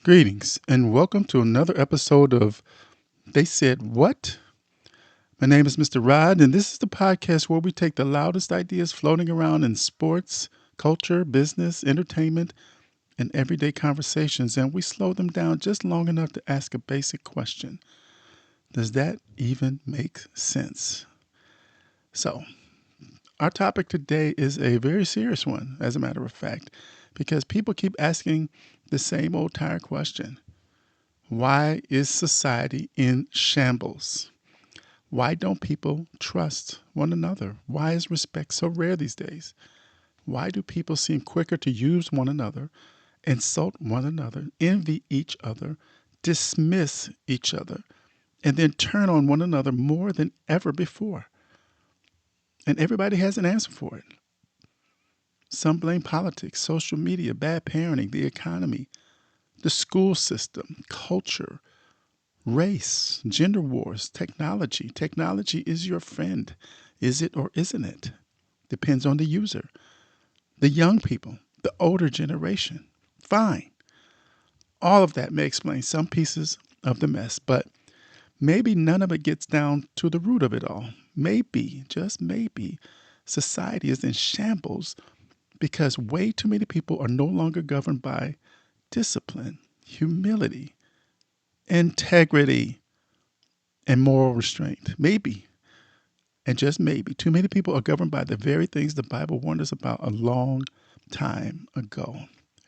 Greetings and welcome to another episode of They Said What? My name is Mr. Rod, and this is the podcast where we take the loudest ideas floating around in sports, culture, business, entertainment, and everyday conversations, and we slow them down just long enough to ask a basic question. Does that even make sense? So, our topic today is a very serious one, as a matter of fact, because people keep asking the same old tired question. Why is society in shambles? Why don't people trust one another? Why is respect so rare these days? Why do people seem quicker to use one another, insult one another, envy each other, dismiss each other, and then turn on one another more than ever before? And everybody has an answer for it. Some blame politics, social media, bad parenting, the economy, the school system, culture, race, gender wars, technology. Technology is your friend. Is it or isn't it? Depends on the user. The young people, the older generation. Fine. All of that may explain some pieces of the mess, but maybe none of it gets down to the root of it all. Maybe, just maybe, society is in shambles because way too many people are no longer governed by discipline, humility, integrity, and moral restraint. Maybe, and just maybe, too many people are governed by the very things the Bible warned us about a long time ago.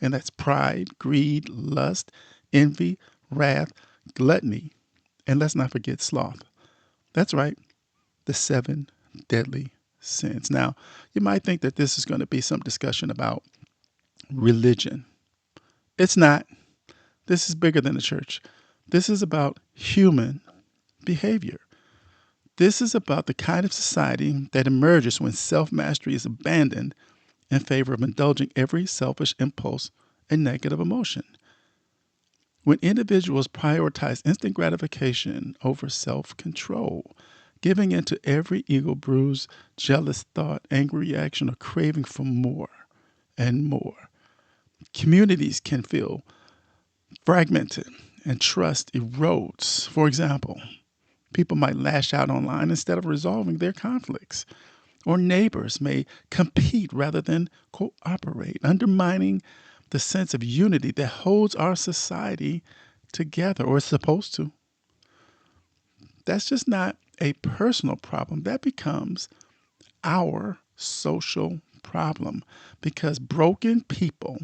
And that's pride, greed, lust, envy, wrath, gluttony, and let's not forget sloth. That's right, the seven deadly sins. Now, you might think that this is going to be some discussion about religion. It's not. This is bigger than the church. This is about human behavior. This is about the kind of society that emerges when self mastery is abandoned in favor of indulging every selfish impulse and negative emotion. When individuals prioritize instant gratification over self control, giving in to every ego bruise, jealous thought, angry reaction, or craving for more and more, communities can feel fragmented and trust erodes. For example, people might lash out online instead of resolving their conflicts. Or neighbors may compete rather than cooperate, undermining the sense of unity that holds our society together, or is supposed to. That's just not a personal problem. That becomes our social problem because broken people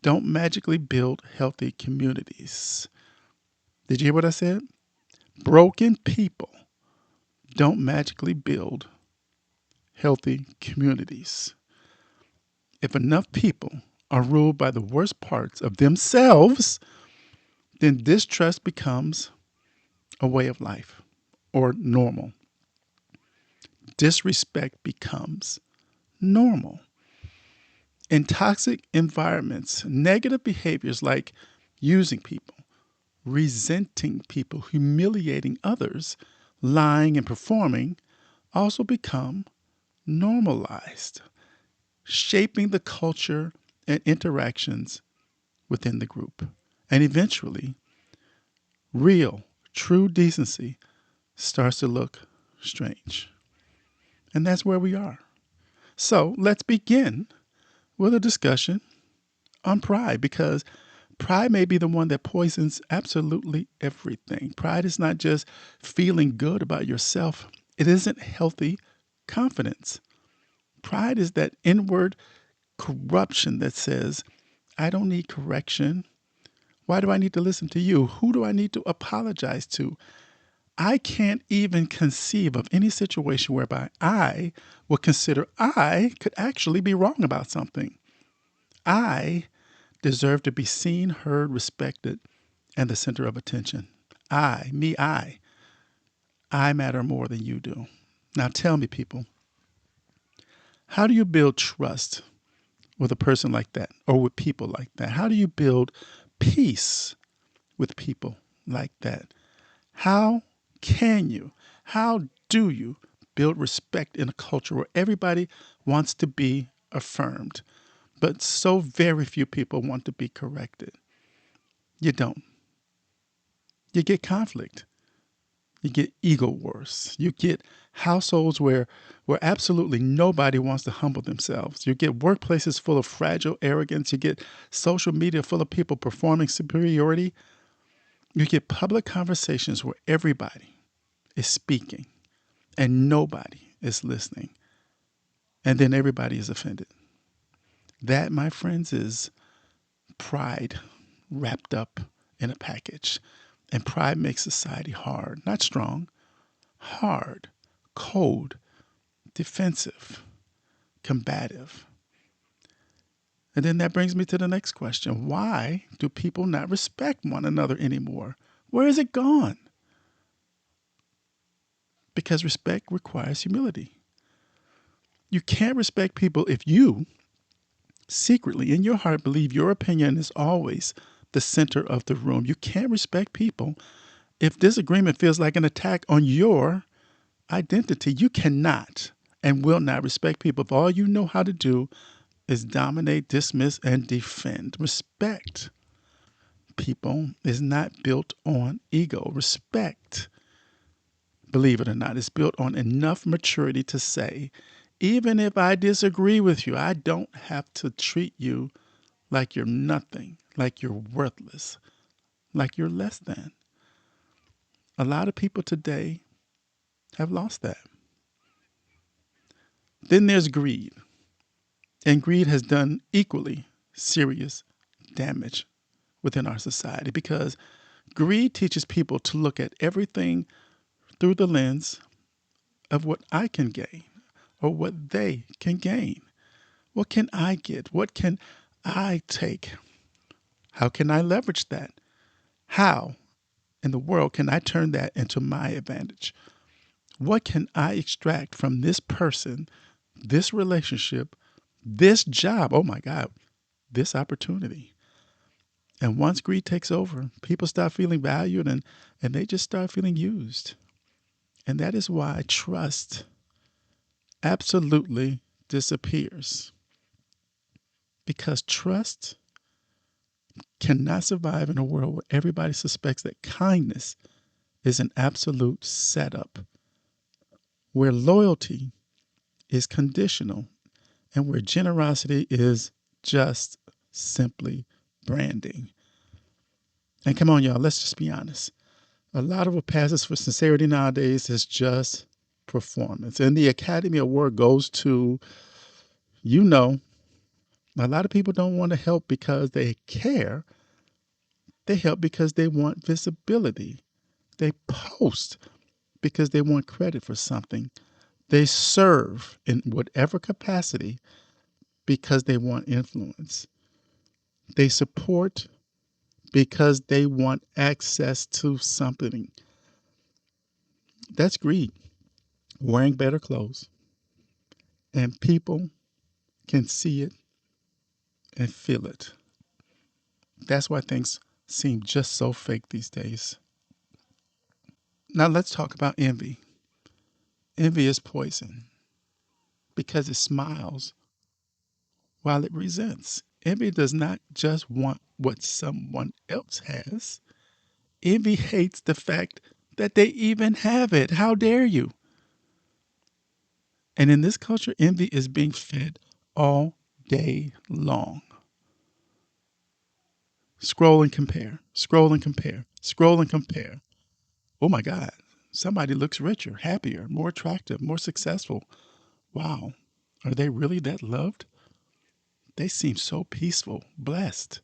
don't magically build healthy communities. Did you hear what I said? Broken people don't magically build healthy communities. If enough people are ruled by the worst parts of themselves, then distrust becomes a way of life or normal. Disrespect becomes normal. In toxic environments, negative behaviors like using people, resenting people, humiliating others, lying and performing also become normalized, shaping the culture and interactions within the group. And eventually, real, true decency starts to look strange. And that's where we are. So let's begin with a discussion on pride because pride may be the one that poisons absolutely everything. Pride is not just feeling good about yourself, it isn't healthy confidence. Pride is that inward corruption that says, I don't need correction. Why do I need to listen to you? Who do I need to apologize to? I can't even conceive of any situation whereby I would consider I could actually be wrong about something. I deserve to be seen, heard, respected, and the center of attention. I matter more than you do. Now tell me, people, how do you build trust with a person like that or with people like that? How do you build peace with people like that? How can you, how do you build respect in a culture where everybody wants to be affirmed, but so very few people want to be corrected? You don't. You get conflict. You get ego wars. You get households where absolutely nobody wants to humble themselves. You get workplaces full of fragile arrogance. You get social media full of people performing superiority. You get public conversations where everybody is speaking and nobody is listening. And then everybody is offended. That, my friends, is pride wrapped up in a package. And pride makes society hard, not strong, hard, cold, defensive, combative. And then that brings me to the next question. Why do people not respect one another anymore? Where is it gone? Because respect requires humility. You can't respect people if you secretly in your heart believe your opinion is always the center of the room. You can't respect people if disagreement feels like an attack on your identity. You cannot and will not respect people if all you know how to do is dominate, dismiss, and defend. Respect, people, is not built on ego. Respect, believe it or not, is built on enough maturity to say, even if I disagree with you, I don't have to treat you like you're nothing, like you're worthless, like you're less than. A lot of people today have lost that. Then there's greed, and greed has done equally serious damage within our society because greed teaches people to look at everything through the lens of what I can gain or what they can gain. What can I get? What can I take? How can I leverage that? How in the world can I turn that into my advantage? What can I extract from this person, this relationship, this job? Oh my God, this opportunity. And once greed takes over, people start feeling valued and they just start feeling used. And that is why trust absolutely disappears. Because trust cannot survive in a world where everybody suspects that kindness is an absolute setup, where loyalty is conditional, and where generosity is just simply branding. And come on, y'all, let's just be honest. A lot of what passes for sincerity nowadays is just performance. And the Academy Award goes to, you know, a lot of people don't want to help because they care. They help because they want visibility. They post because they want credit for something. They serve in whatever capacity because they want influence. They support because they want access to something. That's greed. Wearing better clothes. And people can see it and feel it. That's why things seem just so fake these days. Now let's talk about envy. Envy is poison because it smiles while it resents. Envy does not just want what someone else has. Envy hates the fact that they even have it. How dare you? And in this culture, envy is being fed all day long. Scroll and compare, scroll and compare, scroll and compare. Oh my God, somebody looks richer, happier, more attractive, more successful. Wow, are they really that loved? They seem so peaceful, blessed.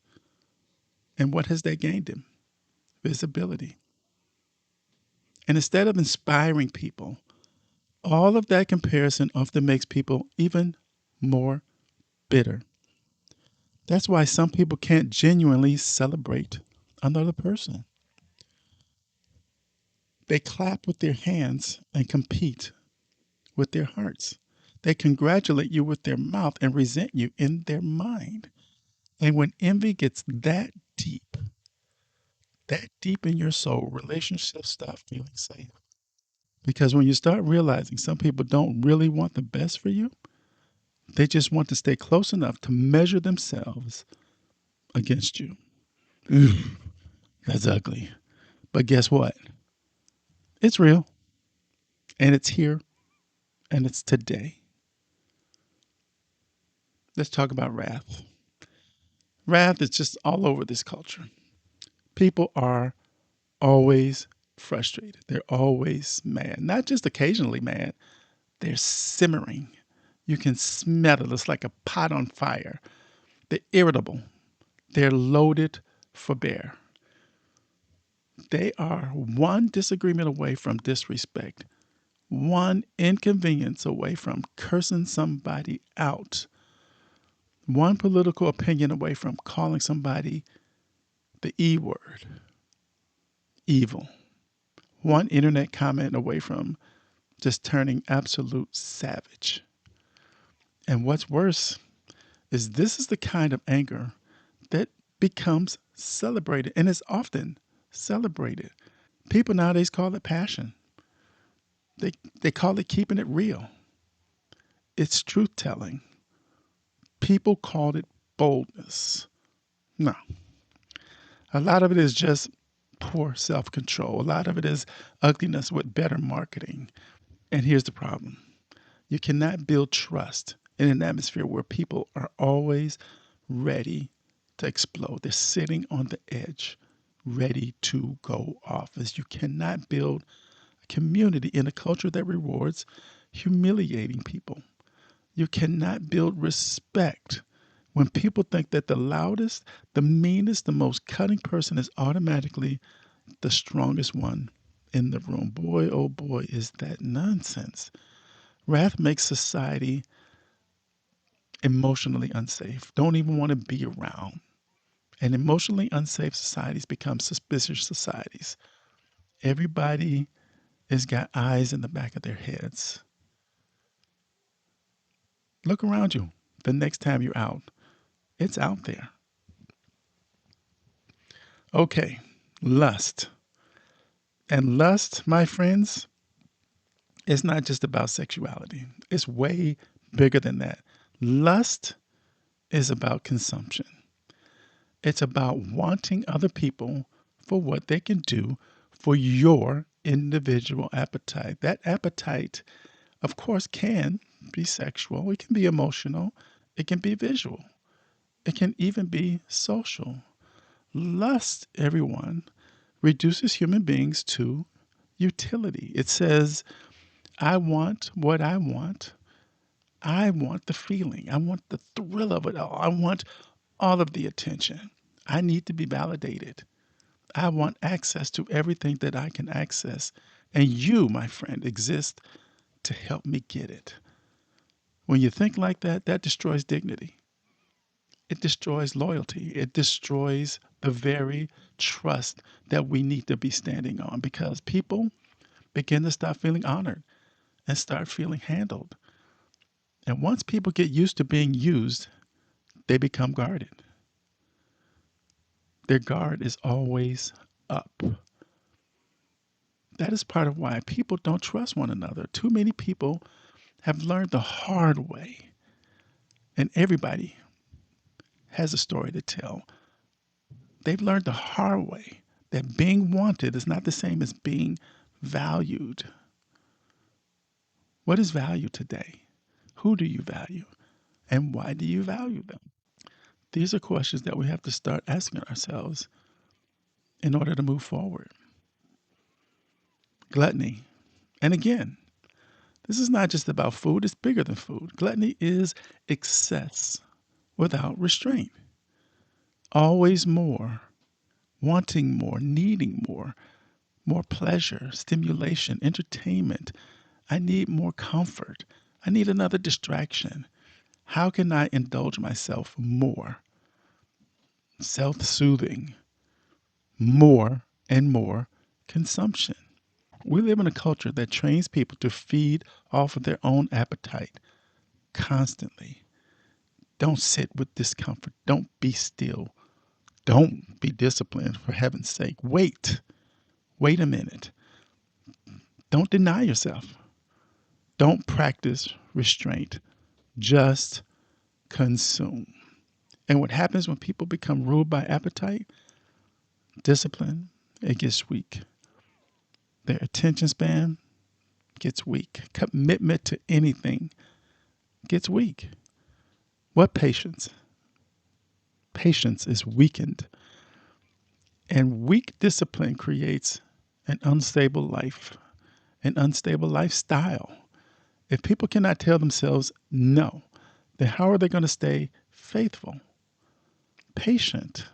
And what has that gained them? Visibility. And instead of inspiring people, all of that comparison often makes people even more bitter. That's why some people can't genuinely celebrate another person. They clap with their hands and compete with their hearts. They congratulate you with their mouth and resent you in their mind. And when envy gets that deep in your soul, relationships stop feeling safe. Because when you start realizing some people don't really want the best for you, they just want to stay close enough to measure themselves against you. That's ugly. But guess what? It's real and it's here and it's today. Let's talk about wrath. Wrath is just all over this culture. People are always frustrated. They're always mad. Not just occasionally mad, they're simmering. You can smell it. It's like a pot on fire. They're irritable. They're loaded for bear. They are one disagreement away from disrespect, one inconvenience away from cursing somebody out, one political opinion away from calling somebody the E word, evil, one internet comment away from just turning absolute savage. And what's worse is this is the kind of anger that becomes celebrated and is often celebrated. People nowadays call it passion. They, they call it keeping it real. It's truth telling. People called it boldness. No, a lot of it is just poor self control. A lot of it is ugliness with better marketing. And here's the problem: you cannot build trust in an atmosphere where people are always ready to explode. They're sitting on the edge, ready to go off. As you cannot build a community in a culture that rewards humiliating people. You cannot build respect when people think that the loudest, the meanest, the most cutting person is automatically the strongest one in the room. Boy, oh boy, is that nonsense. Wrath makes society emotionally unsafe, don't even want to be around. And emotionally unsafe societies become suspicious societies. Everybody has got eyes in the back of their heads. Look around you the next time you're out. It's out there. Okay, lust. And lust, my friends, is not just about sexuality. It's way bigger than that. Lust is about consumption. It's about wanting other people for what they can do for your individual appetite. That appetite, of course, can be sexual, it can be emotional, it can be visual, it can even be social. Lust, everyone, reduces human beings to utility. It says, I want what I want. I want the feeling. I want the thrill of it all. I want all of the attention. I need to be validated. I want access to everything that I can access. And you, my friend, exist to help me get it. When you think like that, that destroys dignity. It destroys loyalty. It destroys the very trust that we need to be standing on because people begin to stop feeling honored and start feeling handled. And once people get used to being used, they become guarded. Their guard is always up. That is part of why people don't trust one another. Too many people have learned the hard way, and everybody has a story to tell. They've learned the hard way that being wanted is not the same as being valued. What is value today? Who do you value? And why do you value them? These are questions that we have to start asking ourselves in order to move forward. Gluttony. And again, this is not just about food, it's bigger than food. Gluttony is excess without restraint. Always more, wanting more, needing more, more pleasure, stimulation, entertainment. I need more comfort. I need another distraction. How can I indulge myself more? Self soothing, more and more consumption. We live in a culture that trains people to feed off of their own appetite constantly. Don't sit with discomfort. Don't be still. Don't be disciplined, for heaven's sake. Wait. Wait a minute. Don't deny yourself. Don't practice restraint. Just consume. And what happens when people become ruled by appetite? Discipline, it gets weak. Their attention span gets weak. Commitment to anything gets weak. What patience? Patience is weakened. And weak discipline creates an unstable life, an unstable lifestyle. If people cannot tell themselves no, then how are they going to stay faithful, patient?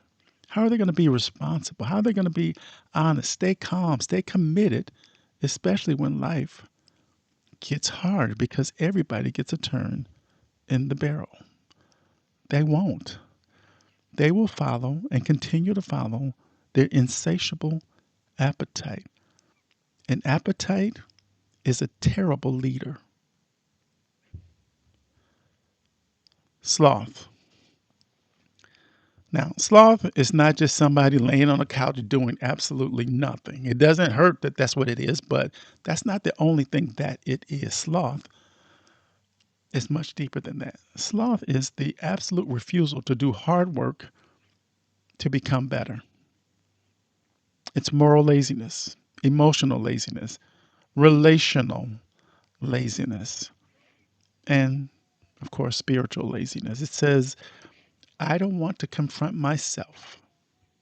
How are they going to be responsible? How are they going to be honest, stay calm, stay committed, especially when life gets hard because everybody gets a turn in the barrel? They won't. They will follow and continue to follow their insatiable appetite. An appetite is a terrible leader. Sloth. Now, sloth is not just somebody laying on a couch doing absolutely nothing. It doesn't hurt that that's what it is, but that's not the only thing that it is. Sloth is much deeper than that. Sloth is the absolute refusal to do hard work to become better. It's moral laziness, emotional laziness, relational laziness, and of course, spiritual laziness. It says, I don't want to confront myself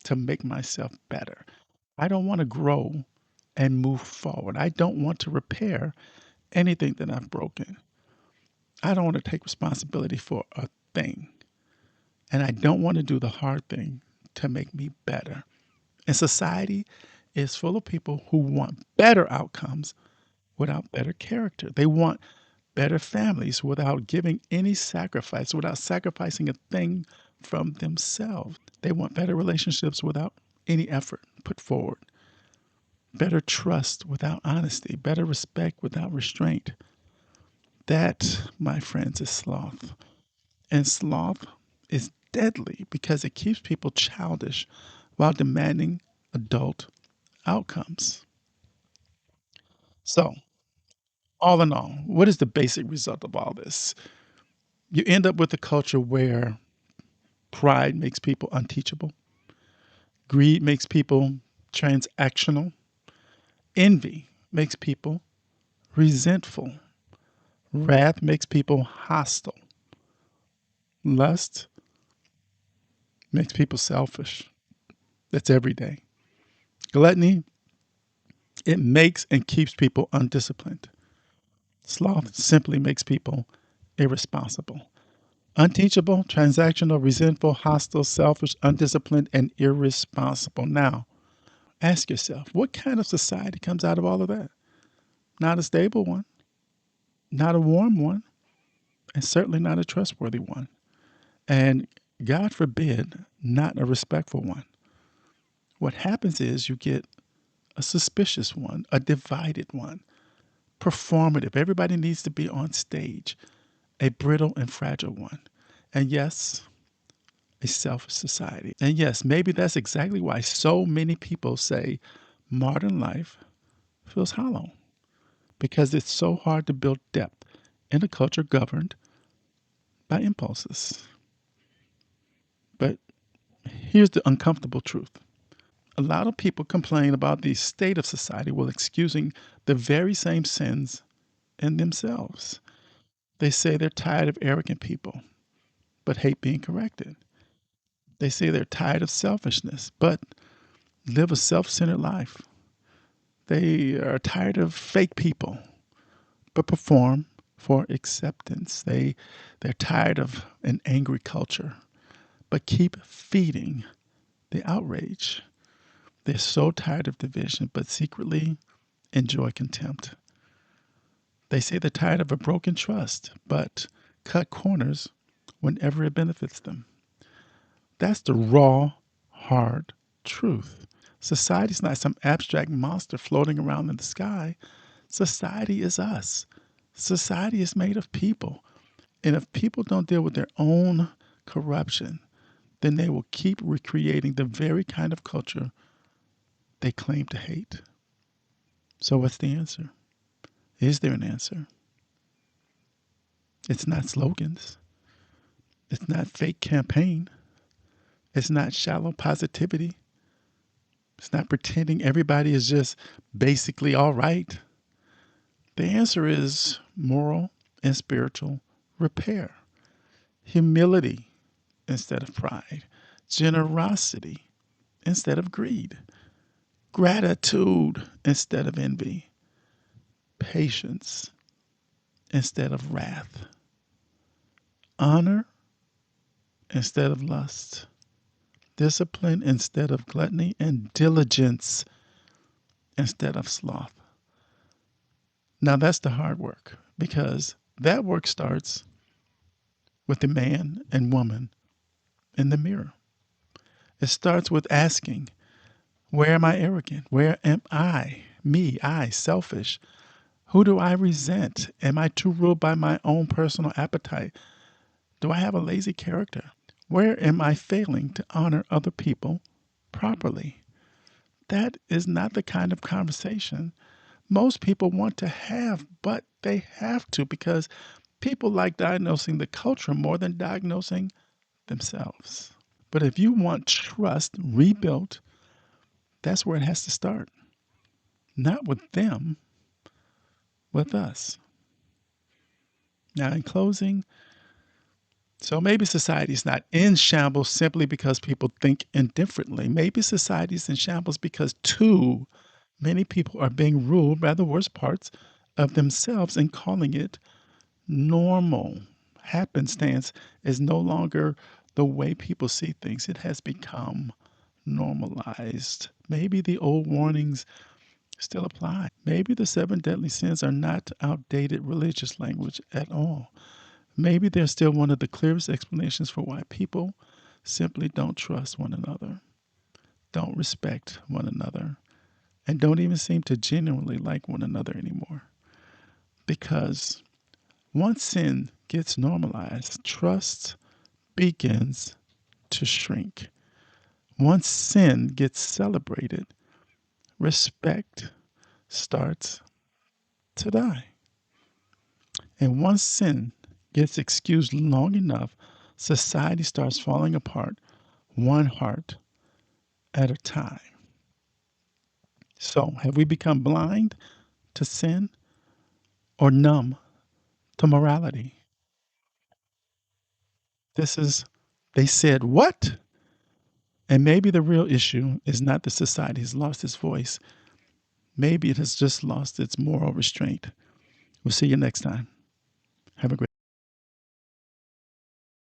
to make myself better. I don't want to grow and move forward. I don't want to repair anything that I've broken. I don't want to take responsibility for a thing. And I don't want to do the hard thing to make me better. And society is full of people who want better outcomes without better character. They want better families without giving any sacrifice, without sacrificing a thing from themselves. They want better relationships without any effort put forward, better trust without honesty, better respect without restraint. That, my friends, is sloth. And sloth is deadly because it keeps people childish while demanding adult outcomes. So, all in all, what is the basic result of all this? You end up with a culture where pride makes people unteachable, greed makes people transactional, envy makes people resentful, wrath makes people hostile, lust makes people selfish. That's every day. Gluttony, it makes and keeps people undisciplined. Sloth simply makes people irresponsible. Unteachable, transactional, resentful, hostile, selfish, undisciplined, and irresponsible. Now, ask yourself, what kind of society comes out of all of that? Not a stable one, not a warm one, and certainly not a trustworthy one. And God forbid, not a respectful one. What happens is you get a suspicious one, a divided one, performative. Everybody needs to be on stage, a brittle and fragile one. And yes, a selfish society. And yes, maybe that's exactly why so many people say modern life feels hollow because it's so hard to build depth in a culture governed by impulses. But here's the uncomfortable truth. A lot of people complain about the state of society while excusing the very same sins in themselves. They say they're tired of arrogant people, but hate being corrected. They say they're tired of selfishness, but live a self centered life. They are tired of fake people, but perform for acceptance. They're tired of an angry culture, but keep feeding the outrage. They're so tired of division, but secretly enjoy contempt. They say they're tired of a broken trust, but cut corners whenever it benefits them. That's the raw, hard truth. Society's not some abstract monster floating around in the sky. Society is us. Society is made of people. And if people don't deal with their own corruption, then they will keep recreating the very kind of culture they claim to hate. So, what's the answer? Is there an answer? It's not slogans. It's not fake campaign. It's not shallow positivity. It's not pretending everybody is just basically all right. The answer is moral and spiritual repair, humility instead of pride, generosity instead of greed, gratitude instead of envy, patience instead of wrath, honor instead of lust, discipline instead of gluttony, and diligence instead of sloth. Now, that's the hard work because that work starts with the man and woman in the mirror. It starts with asking, where am I arrogant? Where am I? Me, I, selfish. Who do I resent? Am I too ruled by my own personal appetite? Do I have a lazy character? Where am I failing to honor other people properly? That is not the kind of conversation most people want to have, but they have to because people like diagnosing the culture more than diagnosing themselves. But if you want trust rebuilt, that's where it has to start. Not with them, with us. Now, in closing, so maybe society is not in shambles simply because people think indifferently. Maybe society is in shambles because too many people are being ruled by the worst parts of themselves and calling it normal. Happenstance is no longer the way people see things, it has become normalized. Maybe the old warnings still apply. Maybe the seven deadly sins are not outdated religious language at all. Maybe they're still one of the clearest explanations for why people simply don't trust one another, don't respect one another, and don't even seem to genuinely like one another anymore. Because once sin gets normalized, trust begins to shrink. Once sin gets celebrated, respect starts to die. And once sin gets excused long enough, society starts falling apart, one heart at a time. So, have we become blind to sin or numb to morality? This is, they said, what? And maybe the real issue is not that society has lost its voice. Maybe it has just lost its moral restraint. We'll see you next time. Have a great